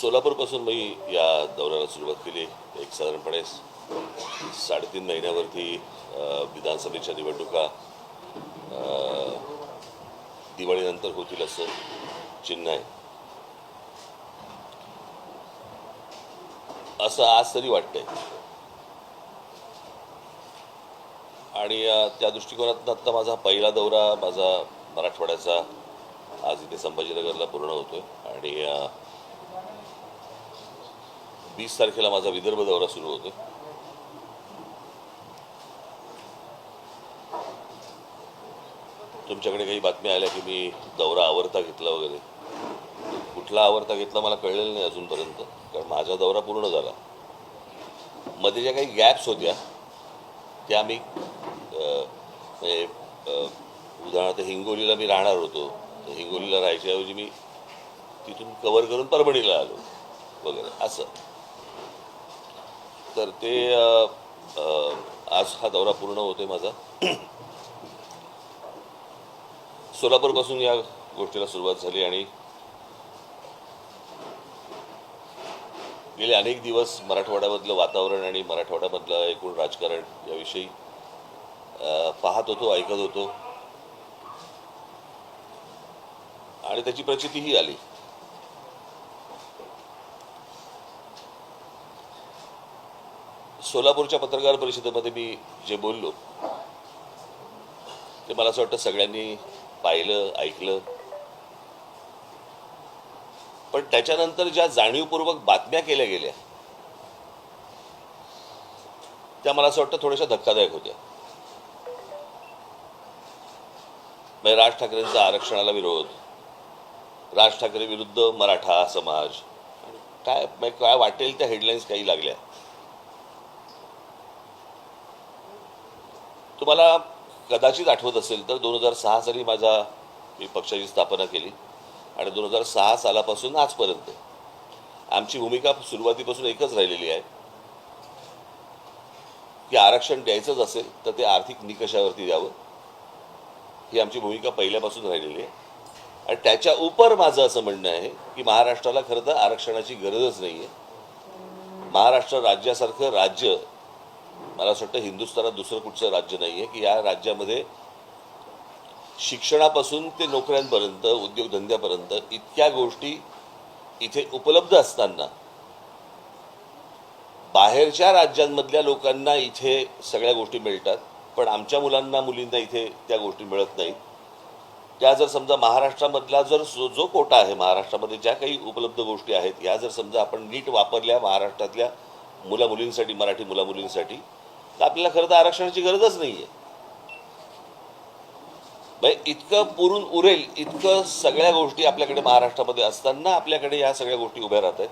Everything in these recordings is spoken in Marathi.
सोलापूरपासून मी या दौऱ्याला सुरुवात केली. एक साधारणपणे 3.5 महिन्यावरती विधानसभेच्या निवडणुका दिवाळीनंतर होतील असं चिन्ह आहे, असं आज तरी वाटतंय. आणि त्या दृष्टिकोनातून आत्ता माझा पहिला दौरा माझा मराठवाड्याचा आज इथे संभाजीनगरला पूर्ण होतोय आणि 20 तारखेला माझा विदर्भ दौरा सुरू होतोय. तुमच्याकडे काही बातम्या आल्या की मी दौरा आवरता घेतला वगैरे. कुठला आवरता घेतला मला कळलेलं नाही अजूनपर्यंत, कारण माझा दौरा पूर्ण झाला. मध्ये ज्या काही गॅप्स होत्या त्या मी उदाहरणार्थ हिंगोलीला मी राहणार होतो, तर हिंगोलीला राहायच्याऐवजी मी तिथून कव्हर करून परभणीला आलो वगैरे असं. तर ते आज हा दौरा पूर्ण होतोय माझा. सोलापूरपासून या गोष्टीला सुरुवात झाली आणि गेले अनेक दिवस मराठवाड्यामधलं वातावरण आणि मराठवाड्यामधलं एकूण राजकारण याविषयी पाहत होतो, ऐकत होतो आणि त्याची प्रचितीही आली. सोलापूरच्या पत्रकार परिषदेमध्ये मी जे बोललो ते मला असं वाटतं सगळ्यांनी पाहिलं, ऐकलं. पण त्याच्यानंतर ज्या जाणीवपूर्वक बातम्या केल्या गेल्या त्या मला असं वाटतं थोड्याशा धक्कादायक होत्या. म्हणजे राज ठाकरेंचा आरक्षणाला विरोध, राज ठाकरे विरुद्ध मराठा समाज, काय वाटेल त्या हेडलाईन्स काही लागल्या. तुम्हाला कदाचित आठवत असेल तर 2006 साली मी पक्षाची स्थापना केली आणि 2006 सालापासून आजपर्यंत आमची भूमिका सुरुवातीपासून एकच राहिलेली आहे की आरक्षण द्यायचंच असेल तर ते आर्थिक निकषावरती द्यावं, ही आमची भूमिका पहिल्यापासून राहिलेली आहे. आणि त्याच्या उपर माझं असं म्हणणं आहे की महाराष्ट्राला खरं तर आरक्षणाची गरजच नाही आहे. महाराष्ट्र राज्यासारखं राज्य मला असं वाटतं हिंदुस्थानात दुसरं कुठचं राज्य नाही आहे की या राज्यामध्ये शिक्षणापासून ते नोकऱ्यांपर्यंत, उद्योगधंद्यापर्यंत इतक्या गोष्टी इथे उपलब्ध असताना बाहेरच्या राज्यांमधल्या लोकांना इथे सगळ्या गोष्टी मिळतात, पण आमच्या मुलींना इथे त्या गोष्टी मिळत नाहीत. त्या जर समजा महाराष्ट्रामधला जो कोटा आहे, महाराष्ट्रामध्ये ज्या काही उपलब्ध गोष्टी आहेत ह्या जर समजा आपण नीट वापरल्या महाराष्ट्रातल्या मुलींसाठी, मराठी मुलींसाठी, तर आपल्याला खरं तर आरक्षणाची गरजच नाही आहे. इतकं पुरून उरेल इतकं सगळ्या गोष्टी आपल्याकडे महाराष्ट्रामध्ये असताना आपल्याकडे या सगळ्या गोष्टी उभ्या राहत आहेत.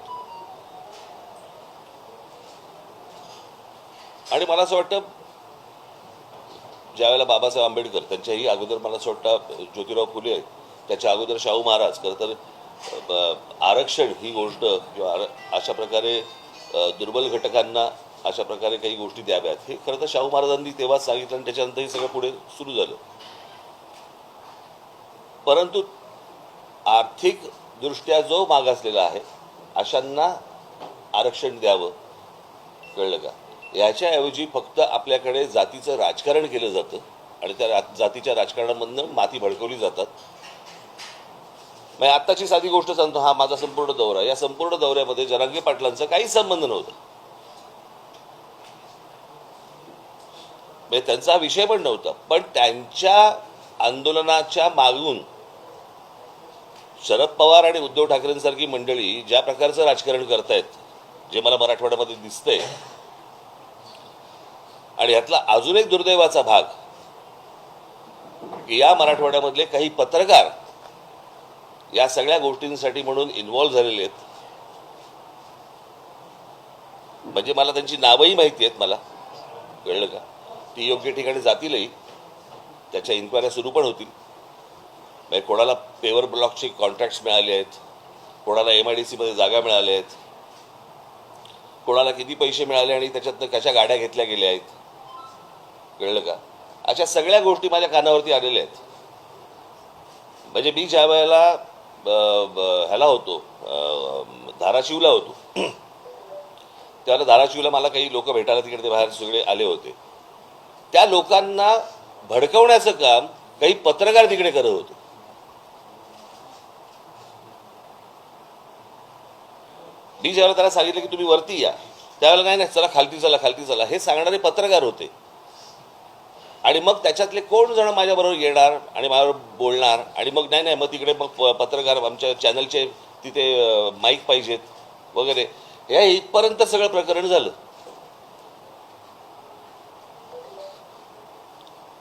आणि मला असं वाटतं ज्यावेळेला बाबासाहेब आंबेडकर, त्यांच्याही अगोदर मला असं वाटतं ज्योतिराव फुले, त्याच्या अगोदर शाहू महाराज, खरं तर आरक्षण ही गोष्ट किंवा अशा प्रकारे दुर्बल घटकांना अशा प्रकारे काही गोष्टी द्याव्यात हे खरं तर शाहू महाराजांनी तेव्हाच सांगितलं आणि त्याच्यानंतर हे सगळं पुढे सुरू झालं. परंतु आर्थिक दृष्ट्या जो मागासलेला आहे अशांना आरक्षण द्यावं, कळलं का? याच्याऐवजी फक्त आपल्याकडे जातीचं राजकारण केलं जातं आणि त्या जातीच्या राजकारणामधनं माती भडकवली जातात. म्हणजे आत्ताची साधी गोष्ट सांगतो, हा माझा संपूर्ण दौरा, या संपूर्ण दौऱ्यामध्ये जरांगे पाटलांचा काहीच संबंध नव्हता. म्हणजे त्यांचा विषय पण नव्हता, पण त्यांच्या आंदोलनाच्या मागून शरद पवार आणि उद्धव ठाकरेंसारखी मंडळी ज्या प्रकारचं राजकारण करतायत, जे मला मराठवाड्यामध्ये दिसतंय. आणि ह्यातला अजून एक दुर्दैवाचा भाग की या मराठवाड्यामधले काही पत्रकार या सगळ्या गोष्टींसाठी म्हणून इन्व्हॉल्व्ह झालेले आहेत. म्हणजे मला त्यांची नावंही माहिती आहेत, मला कळलं का? ती योग्य ठिकाणी जातीलही, त्याच्या इन्क्वायऱ्या सुरू पण होतील. म्हणजे कोणाला पेवर ब्लॉकचे कॉन्ट्रॅक्ट्स मिळाले आहेत, कोणाला MIDC मध्ये जागा मिळाल्या आहेत, कोणाला किती पैसे मिळाले आणि त्याच्यातनं कशा गाड्या घेतल्या गेल्या आहेत, कळलं का? अशा सगळ्या गोष्टी माझ्या कानावरती आलेल्या आहेत. म्हणजे मी ज्या वेळेला ह्याला होतो धाराशिवला होतो त्यावेळेला धाराशिवला मला काही लोक भेटायला तिकडे ते बाहेर सगळे आले होते. त्या लोकांना भडकवण्याचं काम काही पत्रकार तिकडे करत होते. मी ज्यावेळेला त्याला सांगितलं की तुम्ही वरती या, त्यावेळेला नाही नाही चला खालती चला खालती चला हे सांगणारे पत्रकार होते. आणि मग त्याच्यातले कोण जण माझ्याबरोबर येणार आणि माझ्याबरोबर बोलणार आणि मग नाही नाही मग तिकडे मग पत्रकार आमच्या चॅनलचे तिथे माईक पाहिजेत वगैरे, हे इथपर्यंत सगळं प्रकरण झालं.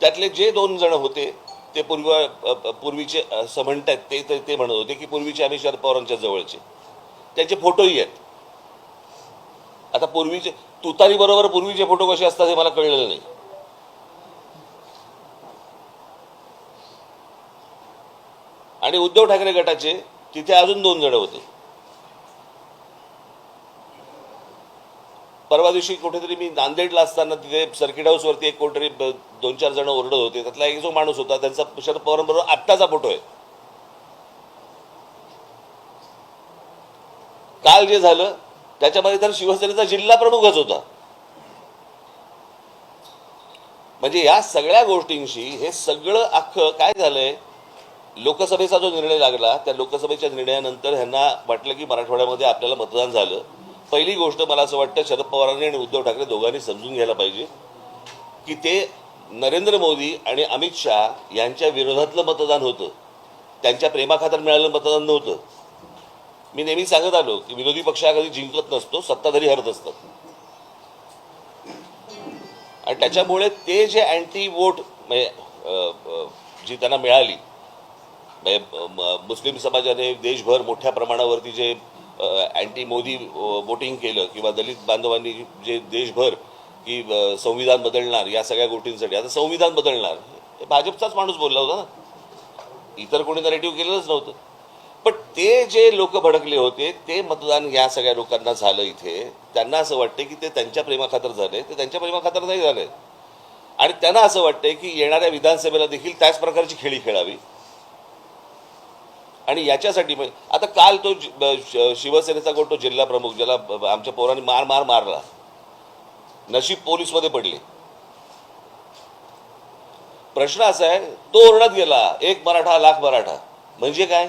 त्यातले जे 2 जण होते ते पूर्वीचे असं म्हणतात ते म्हणत होते की पूर्वीचे आम्ही शरद पवारांच्या जवळचे, त्यांचे फोटोही आहेत. आता पूर्वीचे तुतारी बरोबर पूर्वीचे फोटो कसे असतात हे मला कळलेलं नाही. आणि उद्धव ठाकरे गटाचे तिथे अजून 2 जण होते. परवा दिवशी कुठेतरी मी नांदेडला असताना तिथे सर्किट हाऊसवरती एक कोणतरी 2-4 जण ओरडत होते. त्यातला एक जो माणूस होता त्यांचा शरद पवारांबरोबर आत्ताचा फोटो आहे. काल जे झालं त्याच्यामध्ये तर शिवसेनेचा जिल्हा प्रमुखच होता. म्हणजे या सगळ्या गोष्टींशी हे सगळं अख्खं काय झालंय, लोकसभेचा जो निर्णय लागला त्या लोकसभेच्या निर्णयानंतर ह्यांना वाटलं की मराठवाड्यामध्ये आपल्याला मतदान झालं. पहिली गोष्ट मला असं वाटतं शरद पवारांनी आणि उद्धव ठाकरे दोघांनी समजून घ्यायला पाहिजे की ते नरेंद्र मोदी आणि अमित शहा यांच्या विरोधातलं मतदान होतं, त्यांच्या प्रेमाखातर मिळालेलं मतदान नव्हतं. मी नेहमी सांगत आलो की विरोधी पक्ष हा कधी जिंकत नसतो, सत्ताधारी हरत असतात. आणि त्याच्यामुळे ते जे अँटी वोट जी त्यांना मिळाली, मुस्लिम समाजाने देशभर मोठ्या प्रमाणावरती जे अँटी मोदी वोटिंग केलं किंवा दलित बांधवांनी जे देशभर की संविधान बदलणार या सगळ्या गोष्टींसाठी, आता संविधान बदलणार हे भाजपचाच माणूस बोलला होता ना, इतर कोणी नरेटिव्ह केलेलंच नव्हतं. पण ते जे लोक भडकले होते ते मतदान या सगळ्या लोकांना झालं इथे. त्यांना असं वाटते की ते त्यांच्या प्रेमाखातर झाले, ते त्यांच्या प्रेमाखातर नाही झाले. आणि त्यांना असं वाटतंय की येणाऱ्या विधानसभेला देखील त्याच प्रकारची खेळी खेळावी. आणि याच्यासाठी आता काल तो शिवसेनेचा कोण तो जिल्हा प्रमुख ज्याला आमच्या पोरांनी मारला, नशीब पोलीसमध्ये पडले. प्रश्न असा आहे, तो ओरडत गेला 1 मराठा लाख मराठा म्हणजे काय,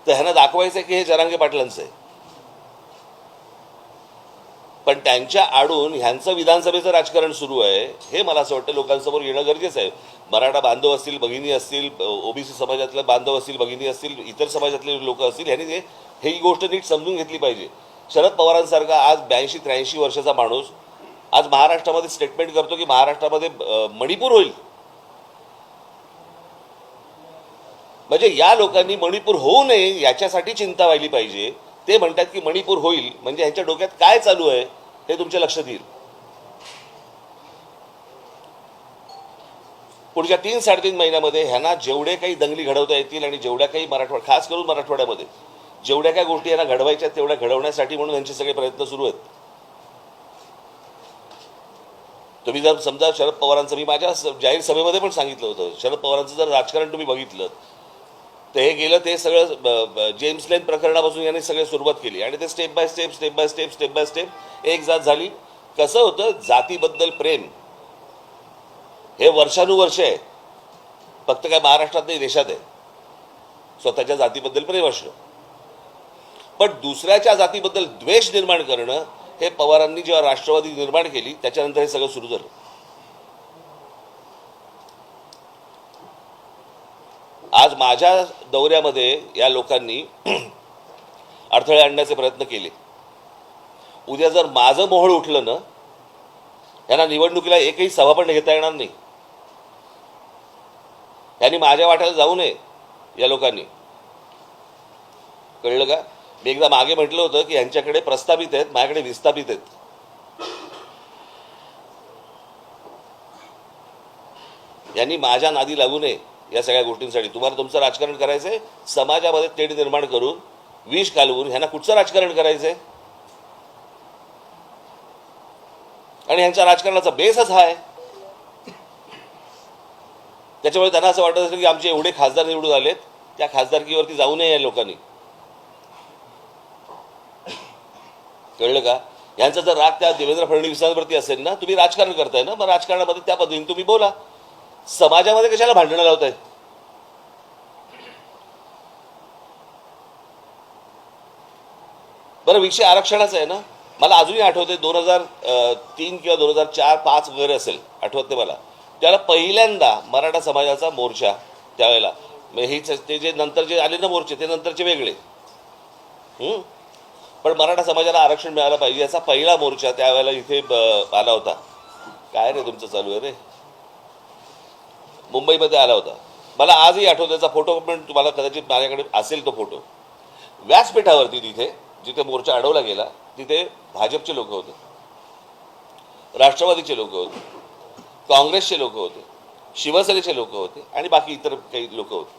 तर ह्यांना दाखवायचं की हे जरांगे पाटलांचं आहे. पण त्यांच्या आडून ह्यांचं विधानसभेचं राजकारण सुरू आहे हे मला असं वाटतं लोकांसमोर येणं गरजेचं आहे. मराठा बांधव असतील, भगिनी असतील, ओबीसी समाजातले बांधव असतील, भगिनी असतील, इतर समाजातले लोक असतील, ह्यांनी ही गोष्ट नीट समजून घेतली पाहिजे. शरद पवारांसारखा आज 82-83 वर्षाचा माणूस आज महाराष्ट्रामध्ये स्टेटमेंट करतो की महाराष्ट्रामध्ये मणिपूर होईल. म्हणजे या लोकांनी मणिपूर होऊ नये याच्यासाठी चिंता व्हायली पाहिजे. ते म्हणतात की मणिपूर होईल म्हणजे ह्यांच्या डोक्यात काय चालू आहे हे तुमच्या लक्षात येईल. पुढच्या 3-3.5 महिन्यामध्ये ह्यांना जेवढे काही दंगली घडवता येतील आणि जेवढ्या काही खास करून मराठवाड्यामध्ये जेवढ्या काही गोष्टी यांना घडवायच्या तेवढ्या घडवण्यासाठी म्हणून यांचे सगळे प्रयत्न सुरू आहेत. तुम्ही जर समजा शरद पवारांचं, मी माझ्या जाहीर सभेमध्ये पण सांगितलं होतं, शरद पवारांचं जर राजकारण तुम्ही बघितलं तर हे गेलं ते सगळं जेम्स लेन प्रकरणापासून यांनी सगळं सुरुवात केली आणि ते स्टेप बाय स्टेप एक जात झाली. कसं होतं, जातीबद्दल प्रेम हे वर्षानुवर्ष आहे, फक्त काय महाराष्ट्रात नाही देशात आहे. स्वतःच्या जातीबद्दल प्रेम असणं, पण दुसऱ्याच्या जातीबद्दल द्वेष निर्माण करणं हे पवारांनी जेव्हा राष्ट्रवादी निर्माण केली त्याच्यानंतर हे सगळं सुरू झालं. आज माझ्या दौऱ्यामध्ये या लोकांनी अडथळे आणण्याचे प्रयत्न केले. उद्या जर माझं मोहळ उठलं ना, यांना निवडणुकीला एकही सभा पण घेता येणार नाही. यांनी माझ्या वाट्याला जाऊ नये या लोकांनी, कळलं का? मी एकदा मागे म्हटलं होतं की यांच्याकडे प्रस्थापित आहेत, माझ्याकडे विस्थापित आहेत. यांनी माझ्या नादी लागू नये या सगळ्या गोष्टींसाठी. तुम्हाला तुमचं राजकारण करायचंय, समाजामध्ये तेढ निर्माण करून विष घालवून ह्यांना कुठचं राजकारण करायचंय? आणि ह्यांच्या राजकारणाचा बेसच हा आहे. त्याच्यामुळे त्यांना असं वाटत असेल की आमचे एवढे खासदार निवडून आलेत, त्या खासदारकीवरती जाऊ नये या लोकांनी. कळलं का? यांचा जर राग त्या देवेंद्र फडणवीसांवरती असेल ना, तुम्ही राजकारण करताय ना, मग राजकारणामध्ये त्या पद्धतीने तुम्ही बोला. समाजामध्ये कशाला भांडणं लावताय? बरं, विषय आरक्षणाचा आहे ना. मला अजूनही आठवते 2003 किंवा 2004-05 वगैरे असेल, आठवत नाही मला. त्याला पहिल्यांदा मराठा समाजाचा मोर्चा त्यावेळेला, ते जे नंतर जे आले ना मोर्चे, ते नंतरचे वेगळे. पण मराठा समाजाला आरक्षण मिळालं पाहिजे याचा पहिला मोर्चा त्यावेळेला इथे आला होता. काय रे तुमचं चालू आहे रे? मुंबईमध्ये आला होता. मला आजही आठवतो, त्याचा फोटो पण तुम्हाला कदाचित माझ्याकडे असेल तो फोटो. व्यासपीठावरती तिथे जिथे मोर्चा अडवला गेला तिथे भाजपचे लोक होते, राष्ट्रवादीचे लोक होते, काँग्रेसचे लोक होते, शिवसेनेचे लोक होते आणि बाकी इतर काही लोक होते.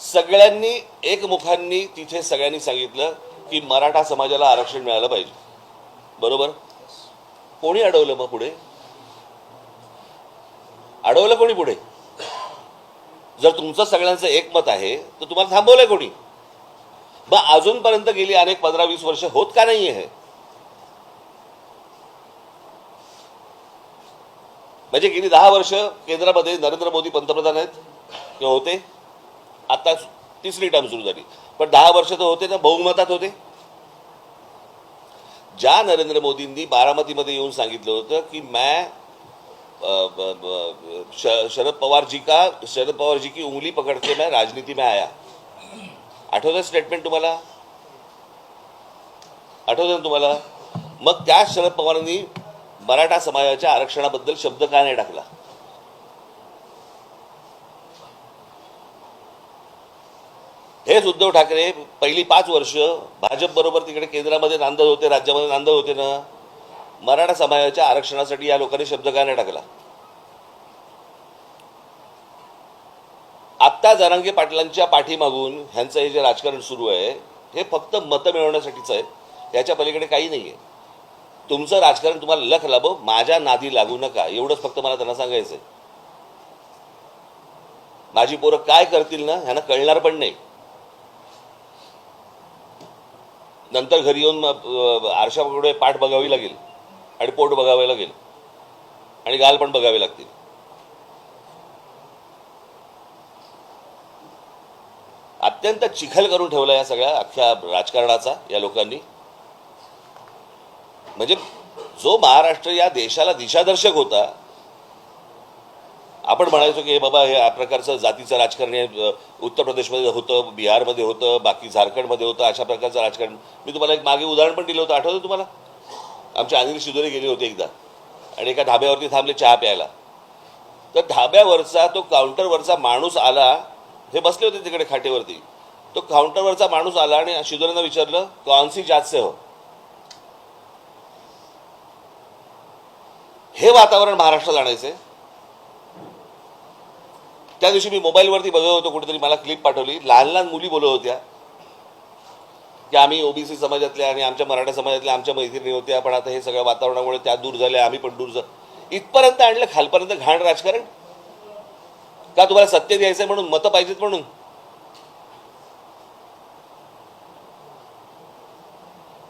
सगळ्यांनी एकमुखांनी तिथे सगळ्यांनी सांगितलं की मराठा समाजाला आरक्षण मिळालं पाहिजे. बरोबर? कोणी अडवलं मग पुढे? अडवलं कोणी पुढे? जर तुमचं सगळ्यांचं एकमत आहे तर तुम्हाला थांबवलंय कोणी? मग अजूनपर्यंत गेली अनेक 15-20 वर्ष होत का नाहीये हे? म्हणजे गेली 10 वर्ष केंद्रामध्ये नरेंद्र मोदी पंतप्रधान आहेत किंवा होते, आता तिसरी टर्म सुरू झाली, पण 10 वर्ष तर होते ना, बहुमतात होते. ज्या नरेंद्र मोदींनी बारामतीमध्ये येऊन सांगितलं होतं की मैं शरद पवार जी की उंगली पकड़ के मैं राजनीति में आया. आठवतं स्टेटमेंट तुम्हाला? आठवतं ना तुम्हाला? मग त्या शरद पवारांनी मराठा समाजाच्या आरक्षणाबद्दल शब्द का नाही टाकला? हेच उद्धव ठाकरे पहिली 5 वर्ष भाजप बरोबर तिकडे केंद्रामध्ये नांदत होते, राज्यामध्ये नांदत होते ना. मराठा समाजाच्या आरक्षणासाठी या लोकांनी शब्द का नाही टाकला? आत्ता जरांगे पाटलांच्या पाठीमागून ह्यांचं हे जे राजकारण सुरू आहे हे फक्त मतं मिळवण्यासाठीच आहे, याच्या पलीकडे काही नाही आहे. तुमचं राजकारण तुम्हाला लख लाभो, माझ्या नादी लागू नका, एवढंच फक्त मला त्यांना सांगायचंय. माझी पोरं काय करतील ना ह्यांना कळणार पण नाही. नंतर घरी येऊन आरशापुढे पाठ बघावी लागेल आणि पोट बघावे लागेल आणि गाल पण बघावे लागतील. अत्यंत चिखल करून ठेवला या सगळ्या अख्ख्या राजकारणाचा या लोकांनी. म्हणजे जो महाराष्ट्र या देशाला दिशादर्शक होता, आपण म्हणायचो की हे बाबा हे या प्रकारचं जातीचं राजकारण उत्तर प्रदेशमध्ये होतं, बिहारमध्ये होतं, बाकी झारखंडमध्ये होतं, अशा प्रकारचं राजकारण. मी तुम्हाला एक मागे उदाहरण पण दिलं होतं, आठवतं तुम्हाला? आमचे अनिल शिदोरे गेले होते एकदा आणि एका ढाब्यावरती थांबले चहा प्यायला. तर ढाब्यावरचा तो काउंटरवरचा माणूस आला, हे बसले होते तिकडे खाटेवरती. तो काउंटरवरचा माणूस आला आणि शिदोरेंना विचारलं, कौन सी जात से हो? हे वातावरण महाराष्ट्रात आणायचंय. त्या दिवशी मी मोबाईलवरती बघत होतो, कुठेतरी मला क्लिप पाठवली, लहान लहान मुली बोलत होत्या की आम्ही ओबीसी समाजातल्या आणि आमच्या मराठा समाजातल्या आमच्या मैत्रिणी होत्या, पण आता हे सगळ्या वातावरणामुळे त्या दूर झाल्या, आम्ही पण दूर इथपर्यंत आणलं, खालपर्यंत घाण राजकारण. का तुम्हाला सत्य द्यायचंय म्हणून, मतं पाहिजेत म्हणून?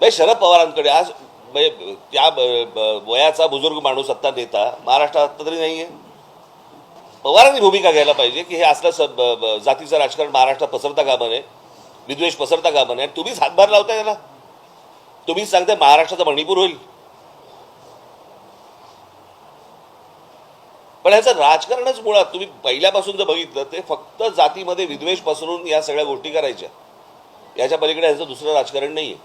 शरद पवारांकडे आज त्या वयाचा बुजुर्ग माणूस सत्ता नेता महाराष्ट्रात तरी नाहीये. पवारांनी भूमिका घ्यायला पाहिजे की हे असलं जातीचं राजकारण महाराष्ट्रात पसरता कामा नये, विद्वेष पसरता कामा नये. तुम्हीच हातभार लावताय त्याला, तुम्हीच सांगताय महाराष्ट्राचा मणिपूर होईल. पण ह्याचं राजकारणच मुळात तुम्ही पहिल्यापासून जर बघितलं ते फक्त जातीमध्ये विद्वेष पसरून या सगळ्या गोष्टी करायच्या, याच्या पलीकडे ह्याचं दुसरं राजकारण नाहीये.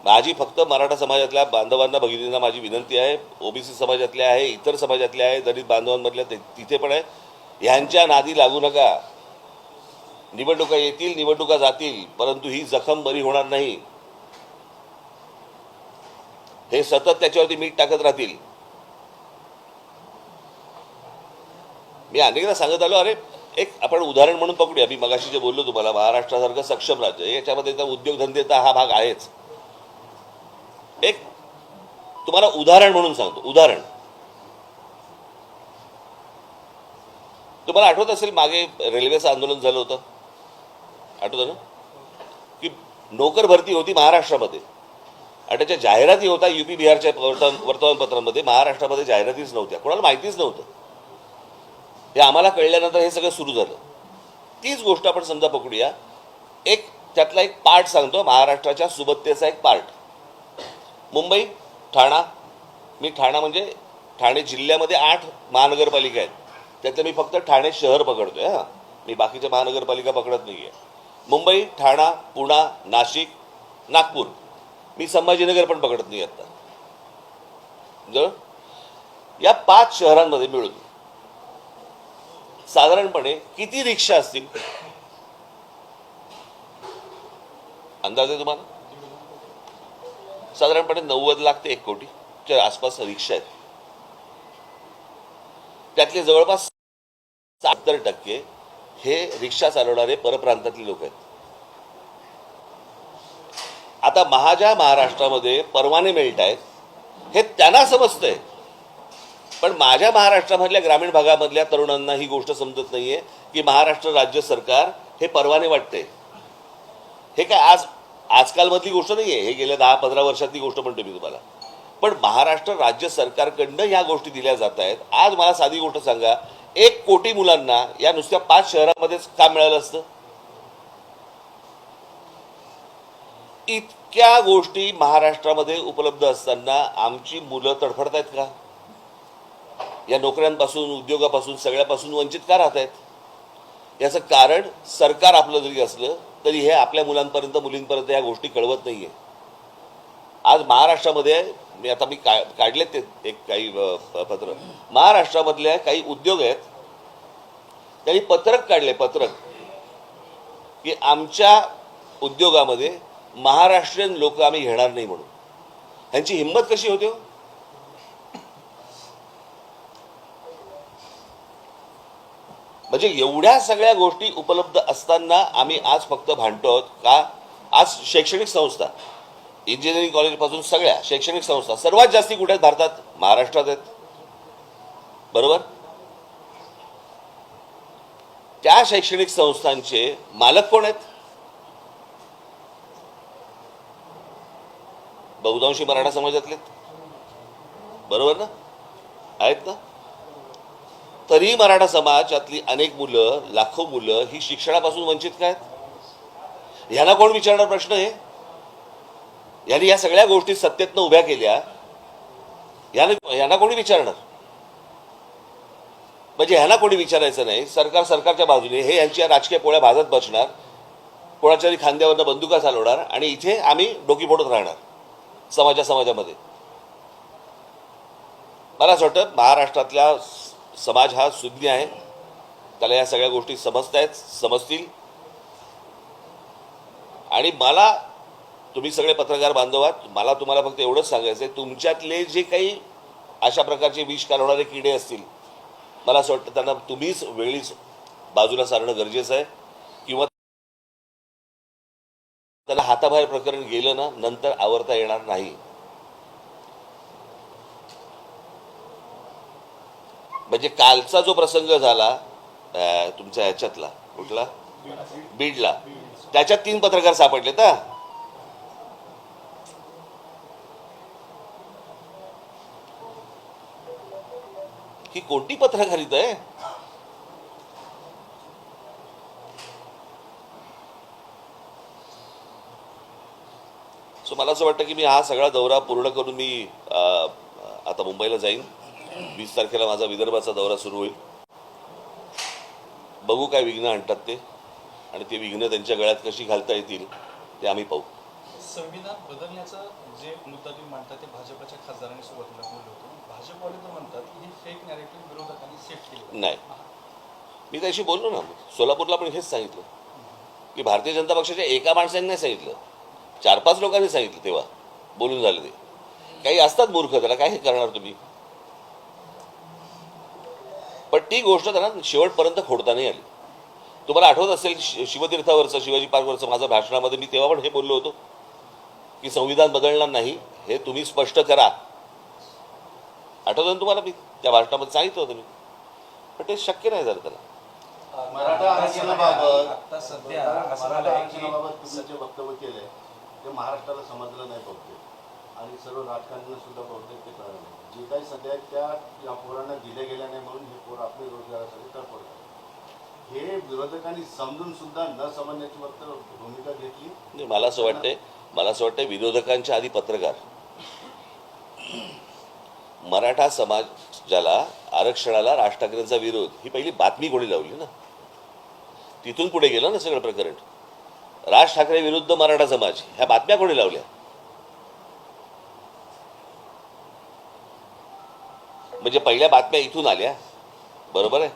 माझी फक्त मराठा समाजातल्या बांधवांना भगिनींना माझी विनंती आहे, ओबीसी समाजातल्या आहे, इतर समाजातल्या आहे, दलित बांधवांमधल्या तिथे पण आहे, ह्यांच्या नादी लागू नका. निवडणुका येतील, निवडणुका जातील, परंतु ही जखम बरी होणार नाही. हे सतत त्याच्यावरती मीठ टाकत राहतील. मी अनेकदा सांगत आलो, अरे एक आपण उदाहरण म्हणून पकडूया. मी मगाशी जे बोललो तुम्हाला, महाराष्ट्रासारखं सक्षम राज्य, याच्यामध्ये उद्योगधंदेचा हा भाग आहेच. एक तुम्हाला उदाहरण म्हणून सांगतो. उदाहरण तुम्हाला आठवत असेल, मागे रेल्वेचं आंदोलन झालं होतं, आठवतं ना? की नोकर भरती होती महाराष्ट्रामध्ये. आणि त्याच्या जाहिराती होता UP बिहारच्या वर्तमानपत्रांमध्ये, महाराष्ट्रामध्ये जाहिरातीच नव्हत्या, कोणाला माहितीच नव्हतं. हे आम्हाला कळल्यानंतर हे सगळं सुरू झालं. तीच गोष्ट आपण समजा पकडूया, एक त्यातला एक पार्ट सांगतो, महाराष्ट्राच्या सुबत्तेचा एक पार्ट. मुंबई, ठाणा. मी ठाणा म्हणजे ठाणे जिल्ह्यामध्ये 8 महानगरपालिका आहेत, त्यातलं मी फक्त ठाणे शहर पकडतोय. हां, मी बाकीच्या महानगरपालिका पकडत नाही आहे. मुंबई, ठाणा, पुणा, नाशिक, नागपूर. मी संभाजीनगर पण पकडत नाही आता. या 5 शहरांमध्ये मिळून साधारणपणे किती रिक्षा असतील अंदाज आहे तुम्हाला? साधारणपणे 90 लाख ते 1 कोटीच्या आसपास रिक्षा आहेत. त्यातले जवळपास 70% हे रिक्षा चालवणारे परप्रांतातले लोक आहेत. आता माझ्या महाराष्ट्रामध्ये परवाने मिळत आहेत हे त्यांना समजतंय, पण माझ्या महाराष्ट्रामधल्या ग्रामीण भागामधल्या तरुणांना ही गोष्ट समजत नाहीये की महाराष्ट्र राज्य सरकार हे परवाने वाटते. हे काय आजकालमधली गोष्ट नाहीये, हे गेल्या 10-15 वर्षातली गोष्ट म्हणतो मी तुम्हाला. पण महाराष्ट्र राज्य सरकारकडनं ह्या गोष्टी दिल्या जात आहेत. आज मला साधी गोष्ट सांगा, 1 कोटी मुलांना या नुसत्या 5 शहरामध्येच काम मिळालं असतं? इतक्या गोष्टी महाराष्ट्रामध्ये उपलब्ध असताना आमची मुलं तडफडतायत का? या नोकऱ्यांपासून, उद्योगापासून, सगळ्यापासून वंचित का राहत आहेत? याचं कारण सरकार आपलं जरी असलं तरी हे आपल्या मुलांपर्यंत, मुलींपर्यंत या गोष्टी कळवत नाहीये. आज महाराष्ट्रामध्ये मी काढले ते एक काही पत्र, महाराष्ट्रामधल्या काही उद्योग आहेत, त्यांनी पत्रक काढले, पत्रक, की आमच्या उद्योगामध्ये महाराष्ट्रीयन लोक आम्ही घेणार नाही म्हणून. ह्यांची हिंमत कशी होते हो? म्हणजे एवढ्या सगळ्या गोष्टी उपलब्ध असताना आम्ही आज फक्त भांडतो आहोत का? आज शैक्षणिक संस्था, इंजिनिअरिंग कॉलेजपासून सगळ्या शैक्षणिक संस्था सर्वात जास्ती कुठे आहेत भारतात? महाराष्ट्रात आहेत, बरोबर? त्या शैक्षणिक संस्थांचे मालक कोण आहेत? बहुतांशी मराठा समाजातले, बरोबर ना? आहेत ना? तरी मराठा समाजातली अनेक मुलं, लाखो मुलं ही शिक्षणापासून वंचित काय आहेत? ह्यांना कोण विचारणार प्रश्न? हे यांनी या सगळ्या गोष्टी सत्तेतनं उभ्या केल्या, यांना कोणी विचारणार? म्हणजे ह्यांना कोणी विचारायचं नाही. सरकार सरकारच्या बाजूने, हे यांच्या राजकीय पोळ्या भाजत बसणार, कोणाच्या खांद्यावरनं बंदुका चालवणार आणि इथे आम्ही डोकी फोडत राहणार समाजामध्ये. मला असं वाटतं महाराष्ट्रातला समाज हा सुज्ञ आहे, त्याला या सगळ्या गोष्टी समजतील. आणि मला, तुम्ही सगळे पत्रकार बांधव आहात, मला तुम्हाला फक्त एवढंच सांगायचं आहे, तुमच्यातले जे काही अशा प्रकारचे विष कालवणारे किडे असतील, मला असं वाटतं त्यांना तुम्हीच वेळीच बाजूला सारणं गरजेचं आहे, किंवा त्याला हाताबाहेर प्रकरण गेलं ना, नंतर आवरता येणार नाही. म्हणजे कालचा जो प्रसंग झाला तुमच्या ह्याच्यातला, कुठला, बीडला, त्याच्यात 3 पत्रकार सापडलेत. ही कोणती पत्रकारिता आहे? सो मला असं वाटतं की मी हा सगळा दौरा पूर्ण करून मी आता मुंबईला जाईन. 20 तारखेला माझा विदर्भाचा दौरा सुरू होईल. बघू काय विघ्न आणतात ते, आणि ते विघ्न त्यांच्या गळ्यात कशी घालता येतील ते आम्ही पाहू. संविधान बदलण्याचा जे मुद्दा तुम्ही मांडता ते भाजपच्या खासदारांनी सुरुवातीला बोललं होतं. भाजपवाले तर म्हणतात की हे फेक नॅरेटिव्ह विरोधकांनी सेट केलं. नाही, मी त्याशी बोललो ना, सोलापूरला पण हेच सांगितलं की भारतीय जनता पक्षाच्या एका माणसाने नाही सांगितलं, 4-5 लोकांनी सांगितलं, तेव्हा बोलून झालं. ते काही असतात मूर्ख, त्याला काय हे करणार तुम्ही. पण ती गोष्ट त्यांना शेवटपर्यंत खोडता नाही आली. तुम्हाला आठवत असेल शिवतीर्थावरचं, शिवाजी पार्कवरचं माझं भाषणामध्ये मी तेव्हा पण हे बोललो होतो की संविधान बदलणार नाही, हे तुम्ही स्पष्ट करा. आठवतं ना तुम्हाला? मी त्या भाषणामध्ये सांगितलं होतं मी, पण ते शक्य नाही झालं त्याला. मराठा आरक्षणाबाबत आता सध्या असं झालं आहे की जे वक्तव्य केलंय ते महाराष्ट्राला समजलं नाही. फक्त आणि सर्व राजकारण्यांना सुद्धा बहुतेक ते कळलं नाही. जे काही संधी आहेत त्या या पोरांना दिल्या गेल्या नाही म्हणून हे पोर आपले रोजगारासाठी तडफड करतात. हे विरोधकांनी समजून सुद्धा न समजण्याची फक्त भूमिका घेतली. नाही, मला असं वाटतंय विरोधकांच्या आधी पत्रकार मराठा समाजाला आरक्षणाला राज ठाकरेंचा विरोध ही पहिली बातमी कोणी लावली ना, तिथून पुढे गेलं ना सगळं प्रकरण. राज ठाकरे विरुद्ध मराठा समाज ह्या बातम्या कोणी लावल्या? म्हणजे पहिल्या बातम्या इथून आल्या, बरोबर आहे.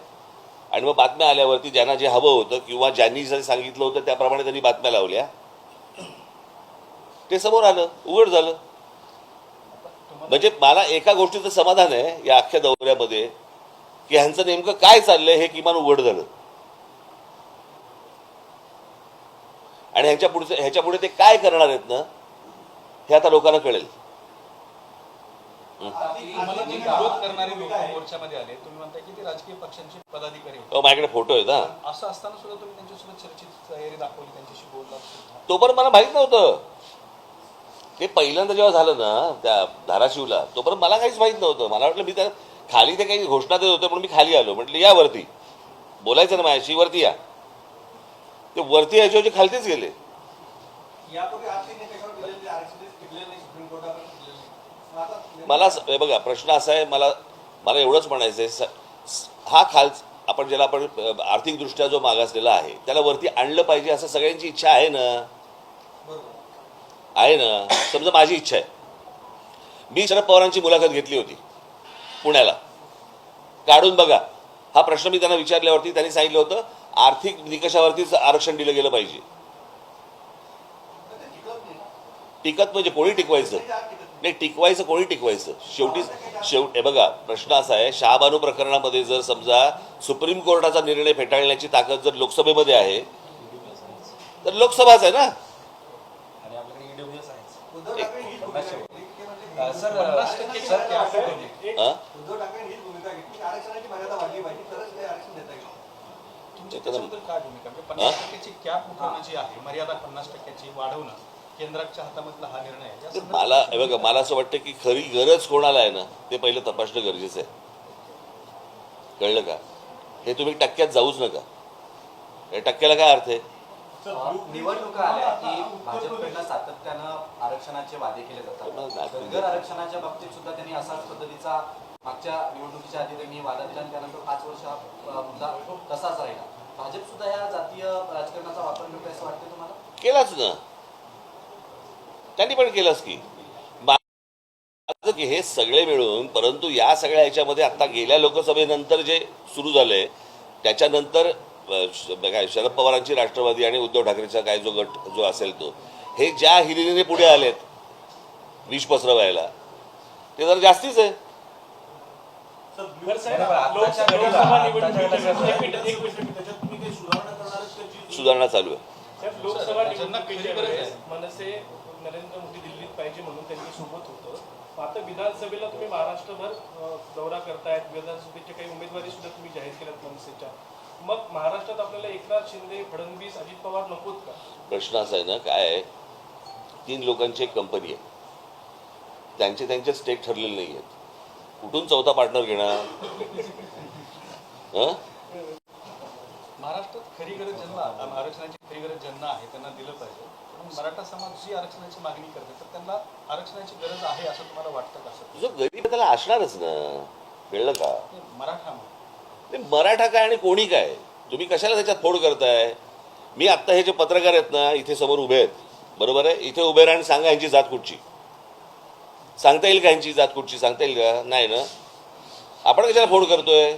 आणि मग बातम्या आल्यावरती ज्यांना जे हवं होतं किंवा ज्यांनी जे सांगितलं होतं त्याप्रमाणे त्यांनी बातम्या लावल्या, ते समोर आलं, उघड झालं. म्हणजे मला एका गोष्टीचं समाधान आहे या अख्ख्या दौऱ्यामध्ये की ह्यांचं नेमकं काय चाललंय हे किमान उघड झालं. आणि ह्याच्या पुढे ते काय करणार आहेत ना हे आता लोकांना कळेल. तुम्हाला जे विरोध करणारे लोक मोर्चामध्ये आले, तुम्ही म्हणताय की ते राजकीय पक्षांचे पदाधिकारी आहेत. माझ्याकडे फोटो आहेत हा. असं असताना सुद्धा तुम्ही त्यांच्यासोबत चर्चेची तयारी दाखवली, त्यांच्याशी बोललात सुद्धा. तो पण मला माहित नव्हतं. ते पहिल्यांदा जेव्हा झालं ना त्या धाराशिवला, तोपर्यंत मला काहीच माहित नव्हतं. मला वाटलं मी त्या खाली ते काही घोषणा देत होते म्हणून मी खाली आलो. म्हटलं या वरती बोलायचं ना माझ्याशी, वरती या. ते वरती यायचे खालतीच गेले. मला हे बघा प्रश्न असा आहे, मला एवढंच म्हणायचं आहे, हा आपण ज्याला आपण आर्थिकदृष्ट्या जो मागासलेला आहे त्याला वरती आणलं पाहिजे असं सगळ्यांची इच्छा आहे ना. समजा माझी इच्छा आहे. मी शरद पवारांची मुलाखत घेतली होती पुण्याला, काढून बघा हा प्रश्न मी त्यांना विचारल्यावरती त्यांनी सांगितलं होतं आर्थिक निकषावरतीच आरक्षण दिलं गेलं पाहिजे. टिकत म्हणजे कोणी टिकवायचं नाही, टिकवायचं कोणी टिकवायचं हे बघा प्रश्न असा आहे, शहाबानू प्रकरणामध्ये जर समजा सुप्रीम कोर्टाचा निर्णय फेटाळण्याची ताकद जर लोकसभेमध्ये आहे तर लोकसभाच आहे ना. त्याच्याबद्दल काय भूमिका? 50% कॅप उठवणं जी आहे, मर्यादा 50% वाढवणं, केंद्राच्या हातामधला हा निर्णय आहे. मला असं वाटतं की खरी गरज कोणाला आहे ना ते पहिलं तपासणं गरजेचं आहे. कळलं का? हे तुम्ही टक्क्यात जाऊच नका. या टक्क्याला काय अर्थ आहे? निवडणुका आल्या की भाजपकडनं सातत्यानं आरक्षणाचे वादे केले जातात. धनगर आरक्षणाच्या बाबतीत सुद्धा त्यांनी असाच पद्धतीचा मागच्या निवडणुकीच्या आधी त्यांनी वादा दिला आणि त्यानंतर 5 वर्ष हा मुद्दा तसाच राहिला. भाजप सुद्धा या जातीय राजकारणाचा वापर करतो असं वाटतं तुम्हाला? केलाच ना, त्यांनी पण केलंच की हे सगळे मिळून. परंतु या सगळ्या ह्याच्यामध्ये आता गेल्या लोकसभेनंतर जे सुरू झालंय त्याच्यानंतर काय शरद पवारांची राष्ट्रवादी आणि उद्धव ठाकरेचा काय जो गट जो असेल तो हे ज्या हिरिरीने पुढे आलेत विष पसरवायला ते जरा जास्तीच आहे. सुधारणा चालू आहे. लोकसभा निवडणुकीच्या मनसे नरेंद्र मोदी दिल्लीत पाहिजे म्हणून त्यांच्या सोबत होतं. आता विधानसभेला तुम्ही महाराष्ट्रभर दौरा करतायत, विधानसभेचे काही उमेदवारी सुद्धा तुम्ही जाहीर केल्यात मनसेच्या. मग महाराष्ट्रात आपल्याला एकनाथ शिंदे, फडणवीस, अजित पवार नकोत का? प्रश्न असा आहे ना, काय आहे 3 लोकांची एक कंपनी आहे, त्यांचे स्टेक ठरलेले नाही आहेत. कुठून चौथा पार्टनर घेणार? महाराष्ट्रात खरी गरज ज्यांना आरक्षणाची खरी गरज ज्यांना आहे त्यांना दिलं पाहिजे. पण मराठा समाज जी आरक्षणाची मागणी करते तर त्यांना आरक्षणाची गरज आहे असं तुम्हाला वाटतं का? सर जो गरीब आहे त्याला असणारच ना. कळलं का? मराठा काय आणि कोणी काय, तुम्ही कशाला त्याच्यात फोड करताय? मी आत्ता हे जे पत्रकार आहेत ना इथे समोर उभे आहेत, बरोबर आहे, इथे उभे राहा आणि सांगा यांची जात कुठची. सांगता येईल का यांची जात कुठची? सांगता येईल का? नाही ना. आपण कशाला फोड करतोय?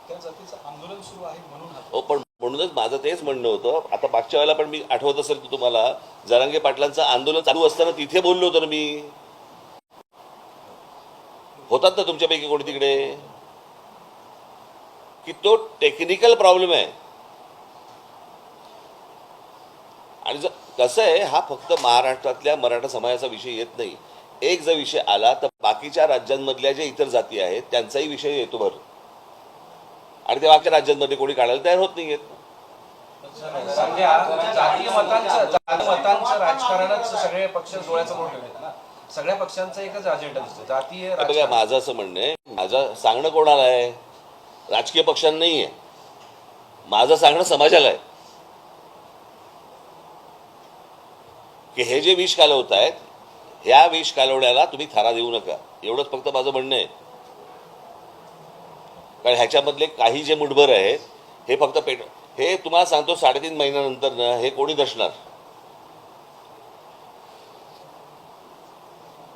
त्या जातीचं आंदोलन सुरू आहे म्हणून. हो, पण म्हणूनच माझं तेच म्हणणं होतं. आता मागच्या वेळेला पण मी आठवत असेल तर तुम्हाला जरांगे पाटलांचं आंदोलन चालू असताना तिथे बोललो होतो ना मी. होतात ना तुमच्यापैकी कोणी तिकडे? की तो टेक्निकल प्रॉब्लेम आहे. आणि कसं आहे, हा फक्त महाराष्ट्रातल्या मराठा समाजाचा विषय येत नाही. एक जर विषय आला तर बाकीच्या राज्यांमधल्या जे इतर जाती आहेत त्यांचाही विषय येतो भर. आणि ते बाकीच्या राज्यांमध्ये कोणी काढायला तयार होत नाहीयेत. संध्या जातीय मतांचं राजकारणच सगळे पक्ष डोळ्यासमोर ठेवले ना. सगळ्या पक्षांचा एकच अजेंडा दिसतो, जातीय बघा, राजकारण. माझं असं म्हणणं आहे, माझं सांगणं कोणाला आहे? राजकीय पक्षांना नाही आहे. माझं सांगणं समाजाला आहे की हे जे विष कालवत आहेत, ह्या विष कालवण्याला तुम्ही थारा देऊ नका. एवढंच फक्त माझं म्हणणं आहे. कारण ह्याच्यामधले काही जे मुठभर आहेत हे फक्त हे तुम्हाला सांगतो 3.5 महिन्यानंतर ना हे कोणी दसणार,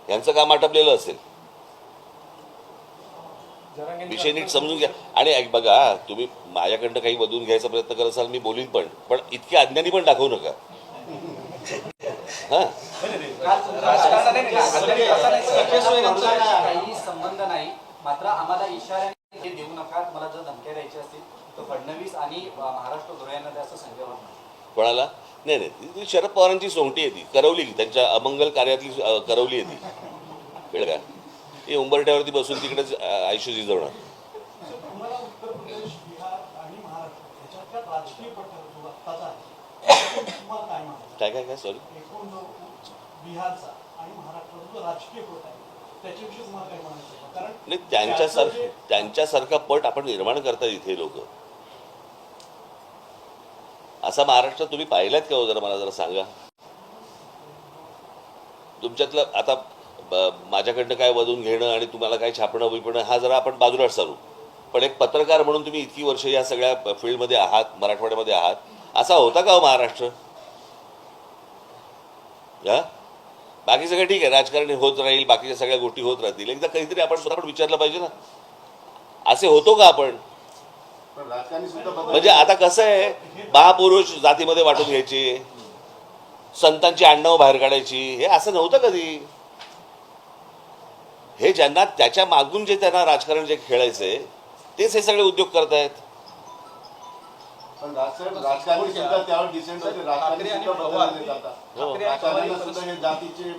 यांचं काम आटपलेलं असेल. विषय नीट समजून घ्या. आणि बघा, तुम्ही माझ्याकडनं काही बदलून घ्यायचा प्रयत्न करत असाल, मी बोलीन पण इतके अज्ञानी पण दाखवू नका. हा, काही संबंध नाही. मात्र आम्हाला इशाऱ्याने हे देऊ नका. मला जर धमक्या द्यायच्या असतील तर फडणवीस आणि महाराष्ट्र धुळ्यांना द्या असं संजय राऊत म्हणाले. कोणाला? नाही नाही, ती शरद पवारांची सोंगटी आहे, ती करवली, त्यांच्या अमंगल कार्यातली करवली आहे ती. कळलं का? ती उंबरठ्यावरती बसून तिकडेच आयुष्य झिजवणार. तुम्हाला उत्तर प्रदेश, बिहार आणि महाराष्ट्र याच्यातल्या राजकीय पट जो आत्ताचा आहे तुम्हाला काय म्हणायचं? काय सॉरी, एकूण जो बिहारचा आणि महाराष्ट्राचा जो राजकीय पट आहे त्याच्याविषयी तुम्हाला काय म्हणायचं? कारण नाही, त्यांच्यासारखा पट आपण निर्माण करतात इथे लोक. असा महाराष्ट्र तुम्ही पाहिलात का हो? मला सांगा. तुमच्यातलं आता माझ्याकडनं काय वधून घेणं आणि तुम्हाला काय छापणं बिपणं हा जरा आपण बाजूला सारू. पण एक पत्रकार म्हणून तुम्ही इतकी वर्ष या सगळ्या फील्डमध्ये आहात, मराठवाड्यामध्ये आहात, असा होता का हो महाराष्ट्र? हा, बाकी सगळं ठीक आहे, राजकारण होत राहील, बाकीच्या सगळ्या गोष्टी होत राहतील. एकदा काहीतरी आपण स्वतः पण विचारलं पाहिजे ना, असे होतो का आपण? पण राजकारणी सुद्धा म्हणजे आता कसं आहे, महापुरुष जातीमध्ये वाटून घ्यायचे, संतांची आडनावं बाहेर काढायची, हे असं नव्हतं कधी. हे ज्यांना त्याच्या मागून जे त्यांना राजकारण जे खेळायचंय तेच हे सगळे उद्योग करतायत. पण राजकारणी सुद्धा त्यावर डिसेंट होते. राजकारणी सुद्धा बदलले जातात. राजकारण्यांना सुद्धा हे जातीचे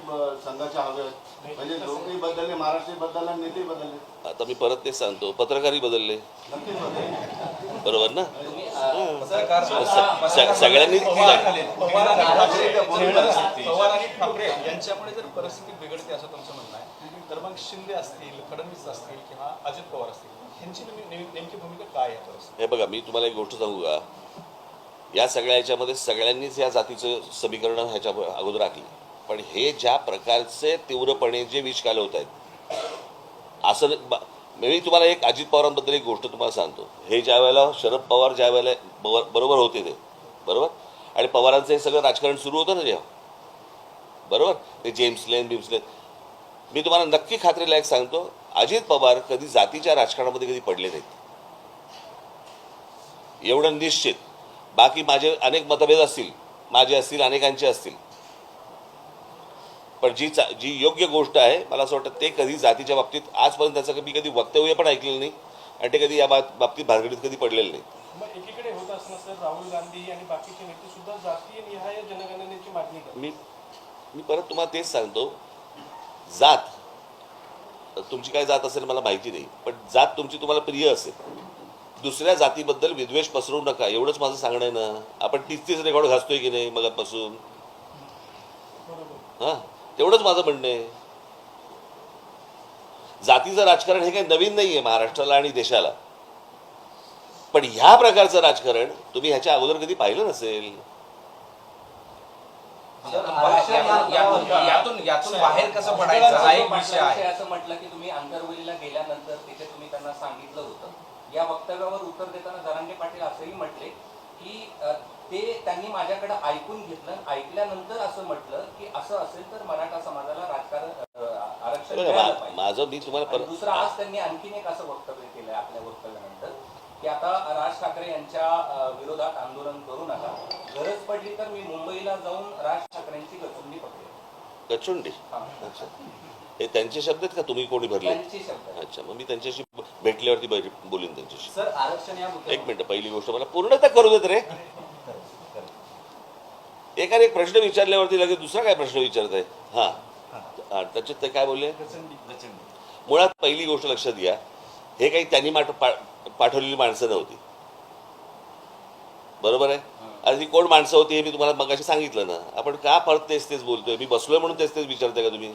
संघाचे हवे आहेत. म्हणजे लोकही बदलले, महाराष्ट्र बदलला, नेते बदलले. आता मी परत तेच सांगतो, पत्रकारही बदलले, नक्कीच बदलले. बरोबर ना? पवार आणि ठाकरे यांच्यामुळे जर परिस्थिती बिघडते असं तुमचं म्हणणं आहे, तर मग शिंदे असतील, फडणवीस असतील किंवा अजित पवार असतील, ह्यांची नेमकी भूमिका काय आहे परिस्थिती? हे बघा, मी तुम्हाला एक गोष्ट सांगू का, या सगळ्या ह्याच्यामध्ये सगळ्यांनीच या जातीचं समीकरण ह्याच्या अगोदर राखली. पण हे ज्या प्रकारचे तीव्रपणे जे विष कालवत आहेत, असं मी तुम्हाला एक अजित पवारांबद्दल एक गोष्ट तुम्हाला सांगतो. हे ज्या वेळेला शरद पवार ज्या वेळेला बरोबर होते ते बरोबर, आणि पवारांचं हे सगळं राजकारण सुरू होतं ना जेव्हा, बरोबर, ते जेम्स लेन, मी तुम्हाला नक्की खात्रीला एक सांगतो, अजित पवार कधी जातीच्या राजकारणामध्ये कधी पडले नाहीत, एवढं निश्चित. बाकी माझे अनेक मतभेद असतील, माझे असतील, अनेकांचे असतील, पण जी योग्य गोष्ट आहे, मला असं वाटतं ते कधी जातीच्या बाबतीत आजपर्यंत त्याचं मी कधी वक्तव्य पण ऐकलेलं नाही, आणि ते कधी या बाबतीत भानगडीत कधी पडलेलं नाही. मग एकीकडे होत असताना सर राहुल गांधी आणि बाकीचे नेते सुद्धा जातीय निहाय जनगणनेची मागणी करतात. मी परत तुम्हाला तेच सांगतो, जात तुमची काय जात असेल मला माहिती नाही, पण जात तुमची तुम्हाला प्रिय असेल, दुसऱ्या जातीबद्दल विद्वेष पसरवू नका, एवढंच माझं सांगणं आहे ना. आपण 30 रेकॉर्ड घासतोय की नाही मगापासून, हां, तेवढंच माझं म्हणणं आहे. जातीचं राजकारण हे काही नवीन नाही आहे महाराष्ट्राला आणि देशाला, पण ह्या प्रकारचं राजकारण तुम्ही ह्याच्या अगोदर कधी पाहिलं नसेल. यातून बाहेर कसं पडायचं हा एक विषय आहे. असं म्हटलं की तुम्ही आंतरवलीला गेल्यानंतर तिथे तुम्ही त्यांना सांगितलं होतं. या वक्तव्यावर उत्तर देताना जरांगे पाटील असंही म्हटले की ते त्यांनी माझ्याकडे ऐकून घेतलं, ऐकल्यानंतर असं म्हटलं की असं असेल तर मराठा समाजाला आरक्षण मिळालं पाहिजे. माझं मी तुम्हाला दुसरं आज त्यांनी आणखीन एक असं वक्तव्य केलंय आपल्या वक्तव्यानंतर की आता राज ठाकरे यांच्या विरोधात आंदोलन करू नका, गरज पडली तर मी मुंबईला जाऊन राज ठाकरेंची गचुंडी पकडेल. गचुंडी? अच्छा, हे त्यांचे शब्द आहेत का तुम्ही कोणी भरले? त्यांचे शब्द. अच्छा, मग मी त्यांच्याशी भेटल्यावरती बोलीन त्यांच्याशी. सर आरक्षण या एक मिनिट, पहिली गोष्ट मला पूर्णतः करू देत रे. एकाने एक प्रश्न विचारल्यावरती लगेच दुसरा काय प्रश्न विचारत आहे. हां, त्याच्यात ते काय बोलले? मुळात पहिली गोष्ट लक्षात घ्या, हे काही त्यांनी पाठवलेली माणसं नव्हती, बरोबर आहे. अरे ती कोण माणसं होती हे मी तुम्हाला मगाशी सांगितलं ना. आपण का परत तेच बोलतोय? मी बसलोय म्हणून तेच विचारताय का तुम्ही?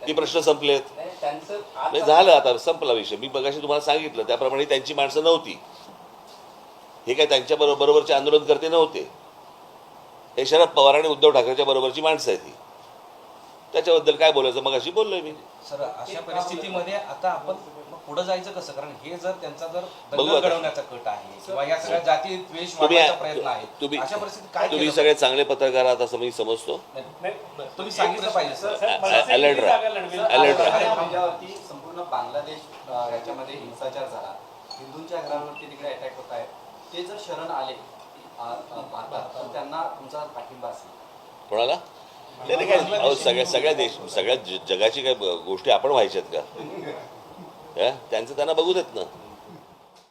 की प्रश्न संपलेत? नाही, त्यांचं नाही, झालं, आता संपला विषय. मी मगाशी तुम्हाला सांगितलं त्याप्रमाणे त्यांची माणसं नव्हती. हे काय त्यांच्या बरोबरचे आंदोलनकर्ते नव्हते. हे शरद पवार आणि उद्धव ठाकरेच्या बरोबरची माणसं आहेत ही. त्याच्याबद्दल काय बोलायचं मगाशी बोललोय मी. सर अशा परिस्थितीमध्ये आता आपण पुढे जायचं कसं? कारण हे जर त्यांचा जर बघू दंगल आता. घडवण्याचा कट आहे किंवा या सगळ्या जाती द्वेष तुम्ही वाढवण्याचा प्रयत्न आहे, तुम्ही अशा परिस्थितीत काय तुम्ही केलं सगळे चांगले पत्रकार आहात असं मी समजतो. नाही, तुम्ही सांगितलं पाहिजे सर. मनसे अलर्ट किती राहा. जागा लढवेल? अलर्ट राहा. आणि आमच्यावरती संपूर्ण बांगलादेश याच्यामध्ये हिंसाचार झाला, हिंदूंच्या घरावरती तिकडे अटॅक होत आहे. ते जर शरण आले भारतात तर त्यांना तुमचा पाठिंबा असेल? कोणाला? नाही काय अहो, सगळ्या जगाची काय गोष्टी आपण व्हायच्यात का? त्यांचं त्यांना बघू देत ना.